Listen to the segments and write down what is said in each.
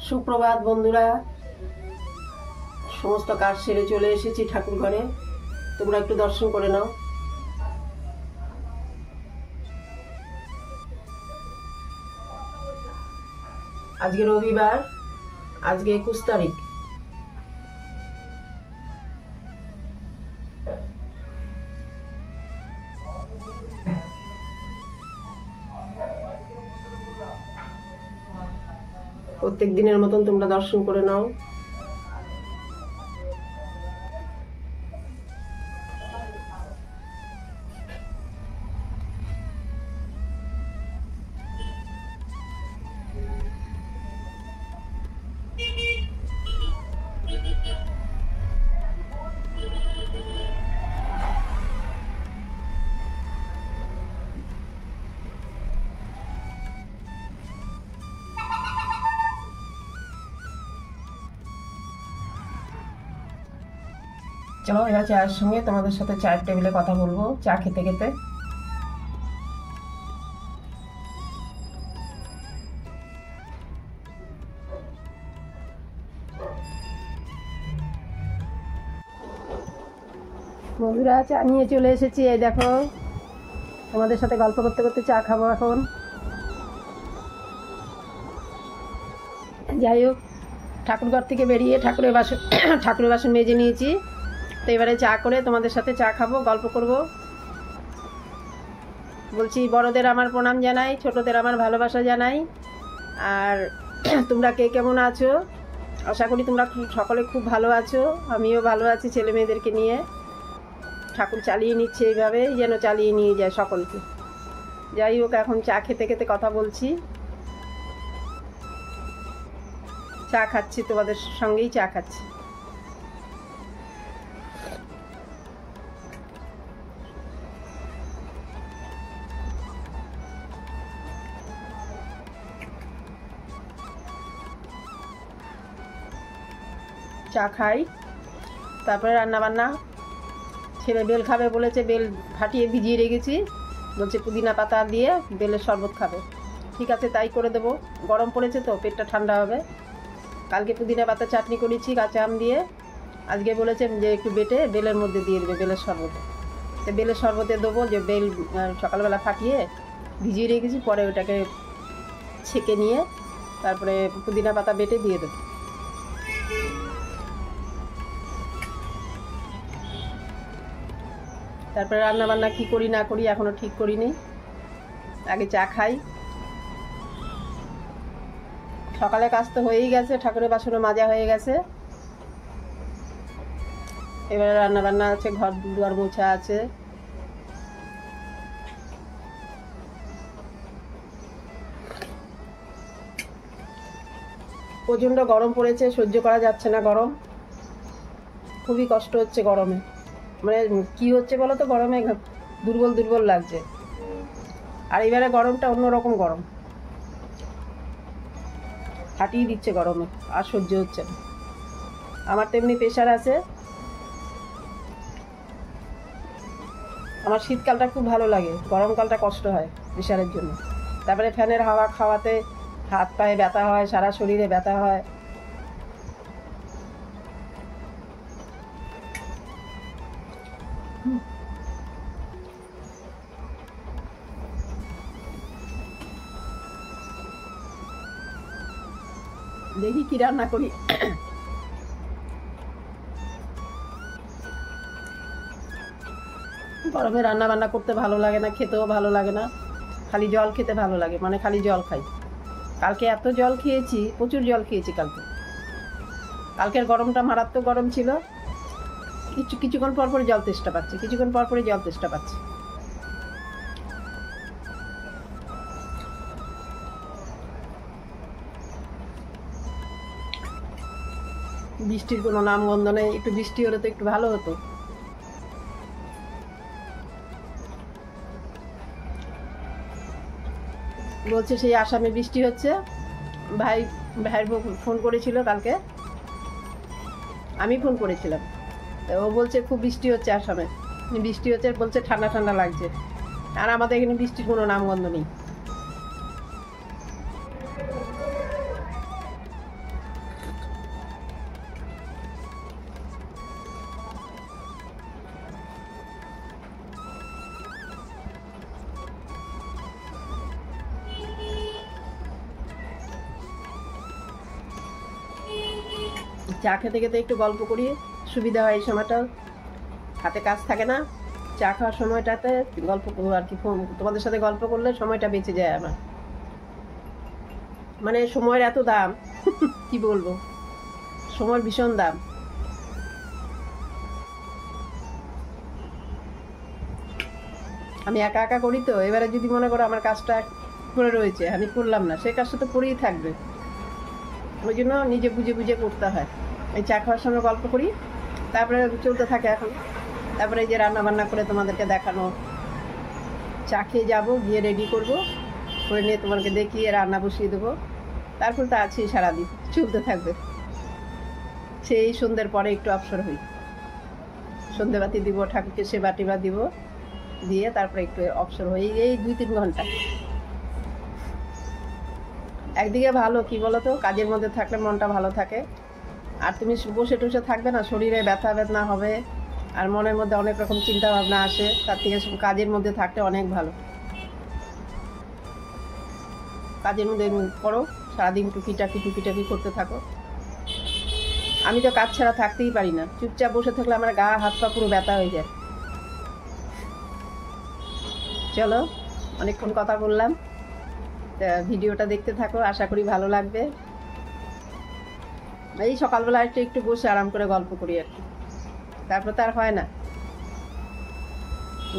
সুপ্রভাত বন্ধুরা, সমস্ত কাজ সেরে চলে এসেছি ঠাকুর ঘরে। তোমরা একটু দর্শন করে নাও। আজকে রবিবার, আজকে 21 তারিখ। প্রত্যেক দিনের মতন তোমরা দর্শন করে নাও। চলো এবার চায়ের সঙ্গে তোমাদের সাথে চায়ের টেবিলে কথা বলবো, চা খেতে খেতে। বন্ধুরা, চা নিয়ে চলে এসেছি। এই দেখো, তোমাদের সাথে গল্প করতে করতে চা খাবো এখন। যাই হোক, ঠাকুরঘর থেকে বেরিয়ে ঠাকুরের বাসন মেজে নিয়েছি। তো এবারে চা করে তোমাদের সাথে চা খাবো, গল্প করব। বলছি, বড়দের আমার প্রণাম জানাই, ছোটদের আমার ভালোবাসা জানাই। আর তোমরা কে কেমন আছো? আশা করি তোমরা সকলে খুব ভালো আছো। আমিও ভালো আছি, ছেলে মেয়েদেরকে নিয়ে। ঠাকুর চালিয়ে নিচ্ছে, এইভাবে যেন চালিয়ে নিয়ে যায় সকলকে। যাই হোক, এখন চা খেতে খেতে কথা বলছি। চা খাচ্ছি, তোমাদের সঙ্গেই চা খাচ্ছি। চা খাই, তারপরে রান্না বান্না। ছেলে বেল খাবে বলেছে, বেল ফাটিয়ে ভিজিয়ে রেখেছি। বলছে পুদিনা পাতা দিয়ে বেলের শরবত খাবে। ঠিক আছে, তাই করে দেবো। গরম পড়েছে তো, পেটটা ঠান্ডা হবে। কালকে পুদিনা পাতা চাটনি করেছি কাঁচা আম দিয়ে। আজকে বলেছে যে একটু বেটে বেলের মধ্যে দিয়ে দেবে, বেলের শরবতে। তো বেলের শরবতে দেবো, যে বেল সকালবেলা ফাটিয়ে ভিজিয়ে রেখেছি, পরে ওটাকে ছেঁকে নিয়ে তারপরে পুদিনা পাতা বেটে দিয়ে দেবো। তারপরে রান্না বান্না কী করি না করি এখনও ঠিক করিনি। আগে চা খাই। সকালে কাজ তো হয়েই গেছে, ঠাকুরের বাসনও মাজা হয়ে গেছে। এবারে রান্না বান্না আছে, ঘর দুয়ার মোছা আছে। প্রচণ্ড গরম পড়েছে, সহ্য করা যাচ্ছে না গরম। খুবই কষ্ট হচ্ছে গরমে। মানে কি হচ্ছে বলো তো, গরমে দুর্বল দুর্বল লাগছে। আর এবারে গরমটা অন্যরকম গরম, ফাটিয়ে দিচ্ছে গরমে, আর সহ্য হচ্ছে না। আমার তো এমনি প্রেশার আছে। আমার শীতকালটা খুব ভালো লাগে, গরমকালটা কষ্ট হয় প্রেশারের জন্য। তারপরে ফ্যানের হাওয়া খাওয়াতে হাত পায়ে ব্যথা হয়, সারা শরীরে ব্যথা হয়। দেখি কি রান্না করি। গরমে রান্না বান্না করতে ভালো লাগে না, খেতেও ভালো লাগে না। খালি জল খেতে ভালো লাগে, মানে খালি জল খাই। কালকে এত জল খেয়েছি, প্রচুর জল খেয়েছি কালকে। কালকের গরমটা মারাত্মক গরম ছিল। কিছুক্ষণ পর পরে জল তেষ্টা পাচ্ছে, কিছুক্ষণ পর পরে জল তেষ্টা পাচ্ছে। বৃষ্টির কোনো নামগন্ধ নেই। একটু বৃষ্টি হলে তো একটু ভালো হতো। বলছে সেই আসামে বৃষ্টি হচ্ছে। ভাইয়ের ফোন করেছিল কালকে, আমি ফোন করেছিলাম। ও বলছে খুব বৃষ্টি হচ্ছে আসামে, বৃষ্টি হচ্ছে, বলছে ঠান্ডা ঠান্ডা লাগছে। আর আমাদের এখানে বৃষ্টির কোনো নামগন্ধ নেই। চা খেতে খেতে একটু গল্প করি, সুবিধা হয়। এই সময়টা হাতে কাজ থাকে না, চা খাওয়ার সময়টাতে গল্প করবো আর কি। তোমাদের সাথে গল্প করলে সময়টা বেঁচে যায় আমার। মানে সময়ের এত দাম কি বলবো, সময়ের ভীষণ দাম। আমি একা একা করি তো, এবারে যদি মনে করো আমার কাজটা পড়ে রয়েছে, আমি করলাম না, সেই কাজটা তো পড়েই থাকবে। ওই জন্য নিজে বুঝে বুঝে করতে হয়। এই চা খাওয়ার সময় গল্প করি, তারপরে চলতে থাকে এখন। তারপরে এই যে রান্না বান্না করে তোমাদেরকে দেখানো, চা খেয়ে যাবো, গিয়ে রেডি করবো, করে নিয়ে তোমাকে দেখিয়ে রান্না বসিয়ে দেবো। তারপর তো আছেই সারাদিন, চলতে থাকবে। সেই সন্ধ্যের পরে একটু অবসর হই, সন্ধ্যেবাতি দিব, ঠাকুরকে সেবা টেবা দিব, দিয়ে তারপরে একটু অবসর হই। এই 2-3 ঘন্টা। একদিকে ভালো, কি বলো তো, কাজের মধ্যে থাকলে মনটা ভালো থাকে। আর তুমি বসে টসে থাকবে না, শরীরে ব্যথা বেদনা হবে, আর মনের মধ্যে অনেক রকম চিন্তা ভাবনা আসে। তার থেকে কাজের মধ্যে থাকতে অনেক ভালো। কাজের মধ্যে করো, সারাদিন টুকিটাকি করতে থাকো। আমি তো কাজ ছাড়া থাকতেই পারি না, চুপচাপ বসে থাকলে আমার গা হাত পা পুরো ব্যথা হয়ে যায়। চলো, অনেকক্ষণ কথা বললাম, ভিডিওটা দেখতে থাকো, আশা করি ভালো লাগবে। এই সকালবেলা একটু বসে আরাম করে গল্প করি আর কি, তারপর তো আর হয় না।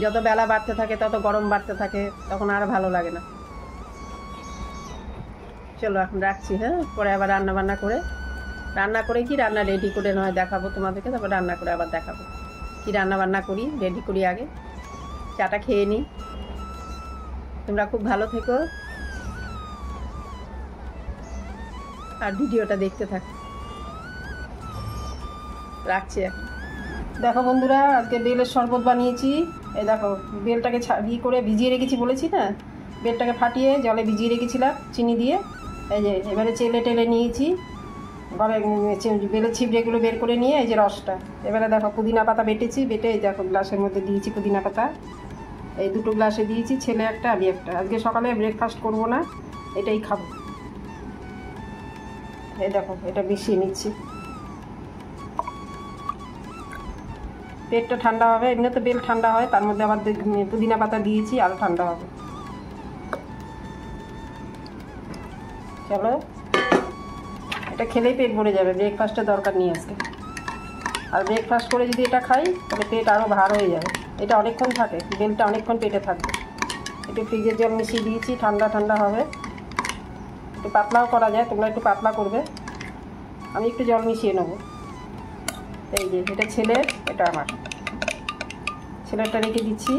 যত বেলা বাড়তে থাকে তত গরম বাড়তে থাকে, তখন আর ভালো লাগে না। চলো এখন রাখছি, হ্যাঁ, পরে আবার রান্না করে কি রান্না রেডি করে নয় দেখাবো তোমাদেরকে, তারপর রান্না করে আবার দেখাবো কি রান্না বান্না করি। রেডি করি আগে, চাটা খেয়ে নিই। তোমরা খুব ভালো থেকো আর ভিডিওটা দেখতে থাকো। রাখছি এখন। দেখো বন্ধুরা, আজকে বেলের শরবত বানিয়েছি। এই দেখো, বেলটাকে করে ভিজিয়ে রেখেছি বলেছি না, বেলটাকে ফাটিয়ে জলে ভিজিয়ে রেখেছিলাম চিনি দিয়ে। এই যে এবারে টেলে নিয়েছি, বেলের ছিবড়েগুলো বের করে নিয়ে এই যে রসটা। এবারে দেখো পুদিনা পাতা বেটেছি, বেটে এই দেখো গ্লাসের মধ্যে দিয়েছি পুদিনা পাতা। এই 2টো গ্লাসে দিয়েছি, ছেলে একটা আমি একটা। আজকে সকালে ব্রেকফাস্ট করব না, এটাই খাবো। এই দেখো, এটা মিশিয়ে নিচ্ছি। পেটটা ঠান্ডা হবে, এমনি তো বেল ঠান্ডা হয়, তার মধ্যে আবার পুদিনা পাতা দিয়েছি, আরও ঠান্ডা হবে। চলো, এটা খেলেই পেট ভরে যাবে, ব্রেকফাস্টের দরকার নেই আজকে। আর ব্রেকফাস্ট করে যদি এটা খাই তাহলে পেট আরও ভার হয়ে যাবে। এটা অনেকক্ষণ থাকে, বেলটা অনেকক্ষণ পেটে থাকবে। একটু ফ্রিজের জল মিশিয়ে দিয়েছি, ঠান্ডা ঠান্ডা হবে। একটু পাতলাও করা যায়, তোমরা একটু পাতলা করবে, আমি একটু জল মিশিয়ে নেবো। এই যে এটা ছেলের, এটা আমার। ছেলেরটা রেখে দিচ্ছি,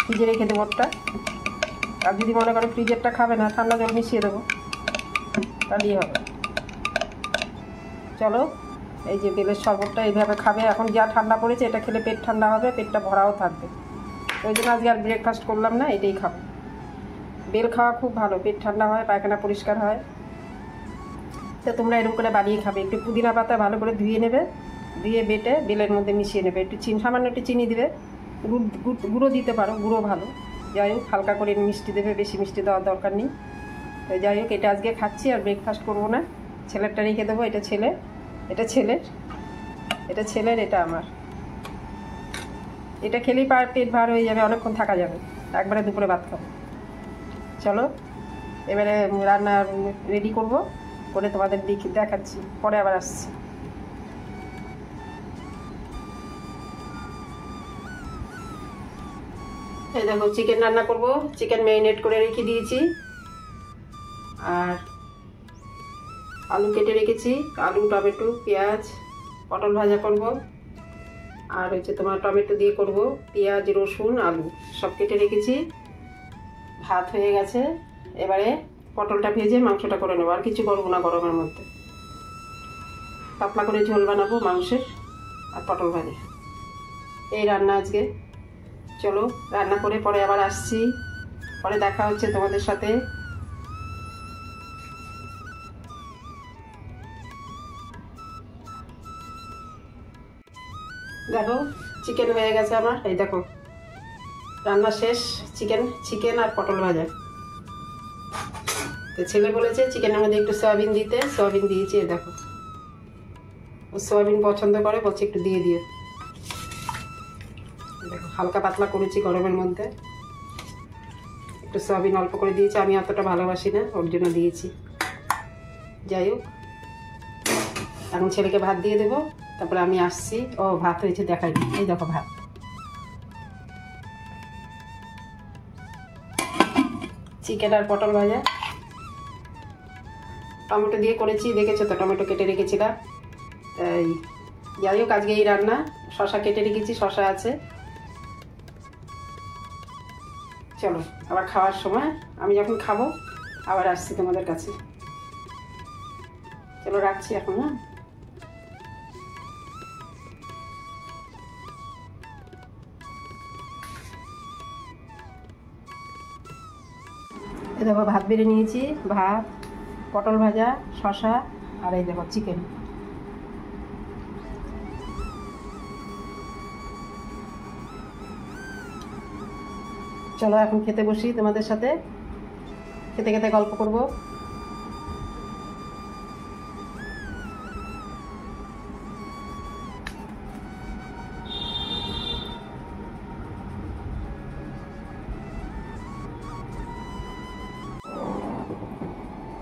ফ্রিজে রেখে দেবো ওটা। আর যদি মনে করো ফ্রিজেরটা খাবে না, ঠান্ডা জল মিশিয়ে দেবো, তাহলেই হবে। চলো, এই যে বেলের শরবতটা এইভাবে খাবে। এখন যা ঠান্ডা পড়েছে, এটা খেলে পেট ঠান্ডা হবে, পেটটা ভরাও থাকবে। ওই জন্য আজকে আর ব্রেকফাস্ট করলাম না, এটাই খাবো। বেল খাওয়া খুব ভালো, পেট ঠান্ডা হয়, পায়খানা পরিষ্কার হয়। তো তোমরা এরকম করে বানিয়ে খাবে। একটু পুদিনা পাতা ভালো করে ধুয়ে নেবে, ধুয়ে বেটে বেলের মধ্যে মিশিয়ে নেবে। একটু সামান্য একটু চিনি দেবে, গুঁড়ো দিতে পারো, গুঁড়ো ভালো। যাই হোক, হালকা করে মিষ্টি দেবে, বেশি মিষ্টি দেওয়ার দরকার নেই। তো যাই হোক, এটা আজকে খাচ্ছি, আর ব্রেকফাস্ট করবো না। ছেলেরটা রেখে দেবো, এটা ছেলের, এটা আমার। এটা খেলেই পেট ভার হয়ে যাবে, অনেকক্ষণ থাকা যাবে, একবারে দুপুরে ভাত খাবো। চলো, এবারে রান্না রেডি করব, করে তোমাদের দেখাচ্ছি, পরে আবার আসছি। এই দেখো, চিকেন রান্না করব। চিকেন ম্যারিনেট করে রেখে দিয়েছি, আর আলু কেটে রেখেছি। আলু, টমেটো, পেঁয়াজ, পটল ভাজা করব। আর হচ্ছে তোমার টমেটো দিয়ে করব, পেঁয়াজ, রসুন, আলু সব কেটে রেখেছি। ভাত হয়ে গেছে, এবারে পটলটা ভেজে মাংসটা করে নেবো। আর কিছু করবো না গরমের মধ্যে, পাতলা করে ঝোল বানাবো মাংসের, আর পটল ভাজা। এই রান্না আজকে। চলো, রান্না করে পরে আবার আসছি, পরে দেখা হচ্ছে তোমাদের সাথে। দেখো, চিকেন হয়ে গেছে আমার। এই দেখো, রান্না শেষ। চিকেন আর পটল ভাজা। তো ছেলে বলেছে চিকেনের মধ্যে একটু সয়াবিন দিতে, সয়াবিন দিয়েছি। দেখো, ও সয়াবিন পছন্দ করে, বলছে একটু দিয়ে দিও। দেখো হালকা পাতলা করেছি গরমের মধ্যে, একটু সয়াবিন অল্প করে দিয়েছি, আমি অতটা ভালোবাসি না, ওর জন্য দিয়েছি। যাই হোক, এখন ছেলেকে ভাত দিয়ে দেবো, তারপরে আমি আসছি। ও ভাত হয়েছে দেখাই, এই দেখো ভাত। চিকেন আর পটল ভাজা, টমেটো দিয়ে করেছি, দেখেছো তো, টমেটো কেটে রেখেছিলাম। তাই যাই হোক, আজকে এই রান্না। শশা কেটে রেখেছি, শশা আছে। চলো আবার খাওয়ার সময়, আমি যখন খাবো আবার আসছি তোমাদের কাছে। চলো রাখছি এখন। হ্যাঁ, এই দেখো ভাত বেড়ে নিয়েছি, ভাত, পটল ভাজা, শশা, আর এই দেখো চিকেন। চলো এখন খেতে বসি তোমাদের সাথে, খেতে খেতে গল্প করব।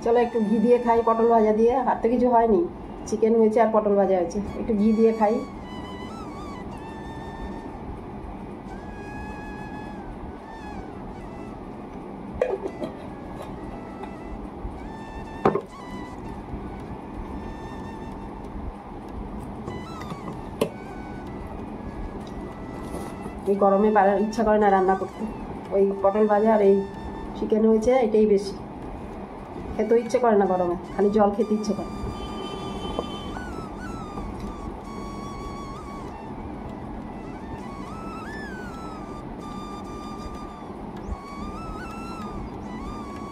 চলো একটু ঘি দিয়ে খাই, পটল ভাজা দিয়ে। আর তো কিছু হয়নি, চিকেন হয়েছে আর পটল ভাজা হয়েছে, একটু ঘি দিয়ে খাই। এই গরমে ইচ্ছা করে না রান্না করতে, ওই পটল ভাজা আর এই চিকেন হয়েছে, এটাই বেশি খেতেও ইচ্ছে করে না গরমে, খালি জল খেতে ইচ্ছে করে।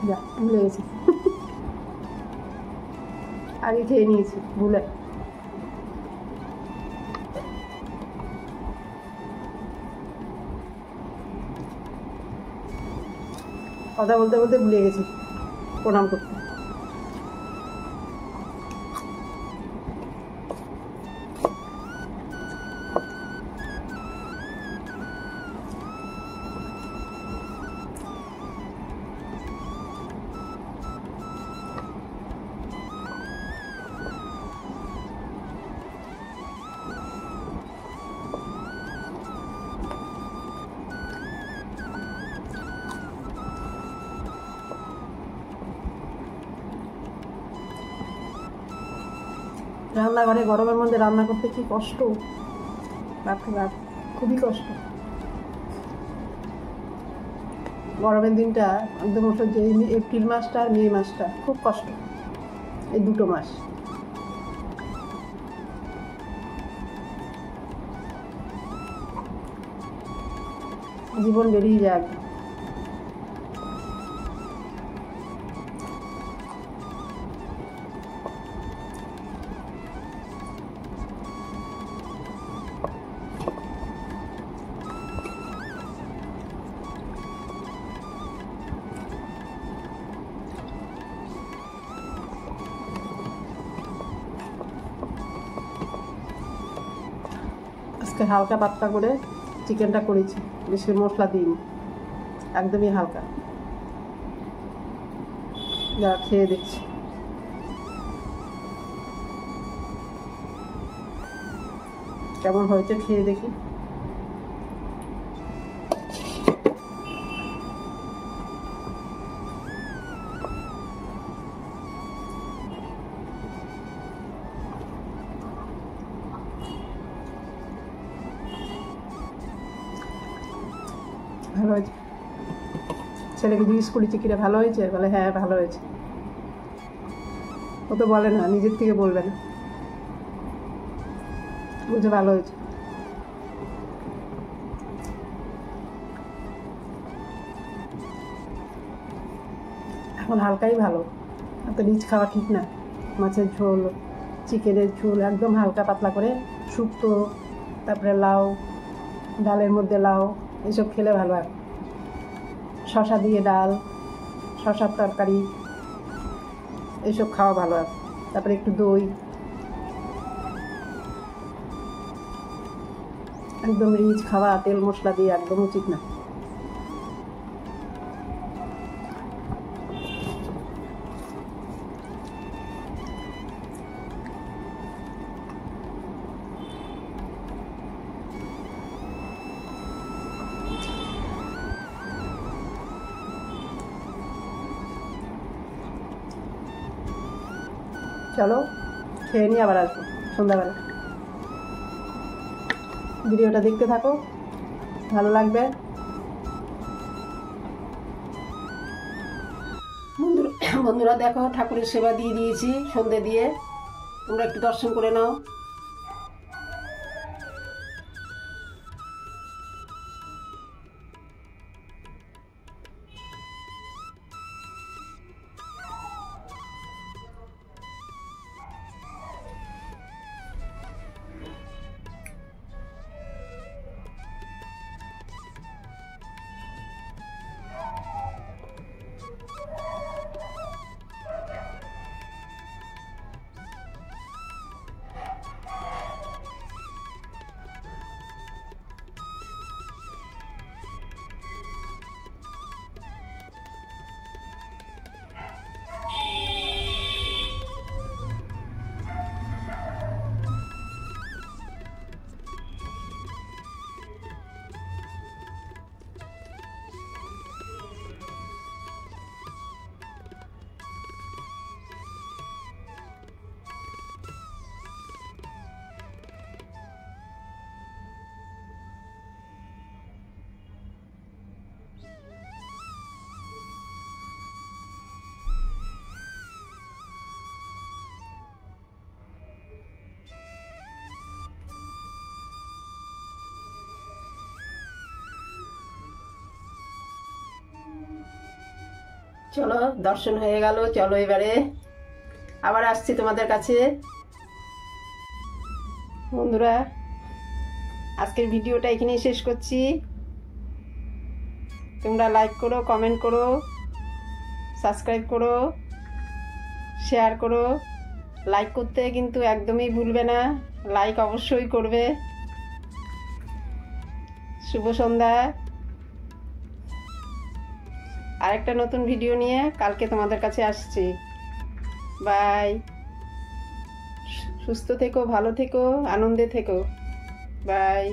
যা ভুলে গেছি, আগে খেয়ে নিয়েছি ভুলে। কথা বলতে বলতে ভুলে গেছি প্রণাম করতে। রান্নাঘরে গরমের মধ্যে রান্না করতে কি কষ্ট, বাপরে বাপ, খুবই কষ্ট। গরমের দিনটা একদম যে এপ্রিল মাসটা আর মে মাসটা খুব কষ্ট, এই দুটো মাস। জীবন বেরিয়ে যায়। আজকে হালকা পাতলা করে চিকেনটা করেছি, বেশি মশলা দিইনি, একদমই হালকা। যা খেয়ে দেখছি কেমন হয়েছে, খেয়ে দেখি। ভালো হয়েছে। ছেলেকে জিজ্ঞেস করেছি কিরে ভালো হয়েছে, বলে হ্যাঁ ভালো হয়েছে। ও তো বলে না, নিজের থেকে বলবে না, বলছে ভালো হয়েছে। এখন হালকাই ভালো, এত রিচ খাওয়া ঠিক না। মাছের ঝোল, চিকেনের ঝোল একদম হালকা পাতলা করে, শুক্তো, তারপরে লাউ, ডালের মধ্যে লাউ, এসব খেলে ভালো হয়। শশা দিয়ে ডাল, শশার তরকারি, এইসব খাওয়া ভালো হয়। তারপরে একটু দই, একদম রিচ খাওয়া তেল মশলা দিয়ে একদম উচিত না। চলো খেয়ে নিয়ে আবার আসবো সন্ধ্যাবেলা। ভিডিওটা দেখতে থাকো, ভালো লাগবে। বন্ধুরা দেখো, ঠাকুরের সেবা দিয়ে দিয়েছি সন্ধে দিয়ে, তোমরা একটু দর্শন করে নাও। চলো দর্শন হয়ে গেল, চলো এবারে আবার আসছি তোমাদের কাছে। বন্ধুরা আজকের ভিডিওটা এখানেই শেষ করছি। তোমরা লাইক করো, কমেন্ট করো, সাবস্ক্রাইব করো, শেয়ার করো। লাইক করতে কিন্তু একদমই ভুলবে না, লাইক অবশ্যই করবে। শুভ সন্ধ্যা। আরেকটা নতুন ভিডিও নিয়ে কালকে তোমাদের কাছে আসছি। বাই। সুস্থ থেকো, ভালো থেকো, আনন্দে থেকো। বাই।